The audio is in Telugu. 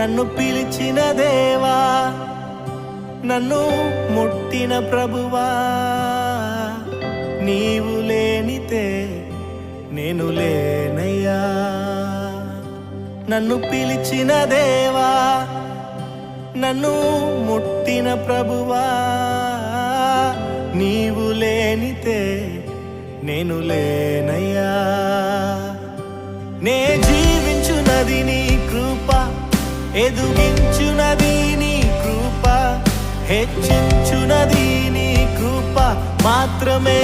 నన్ను పిలిచిన దేవా, నన్ను ముట్టిన ప్రభువా, నీవు లేనితే నేను లేనయ్యా. నన్ను పిలిచిన దేవా, నన్ను ముట్టిన ప్రభువా, నీవు లేనితే నేను లేనయ్యా. నే జీవించునది నీ కృప, ఎదుగించునది నీ కృప, హెచ్చించునది నీ కృప మాత్రమే.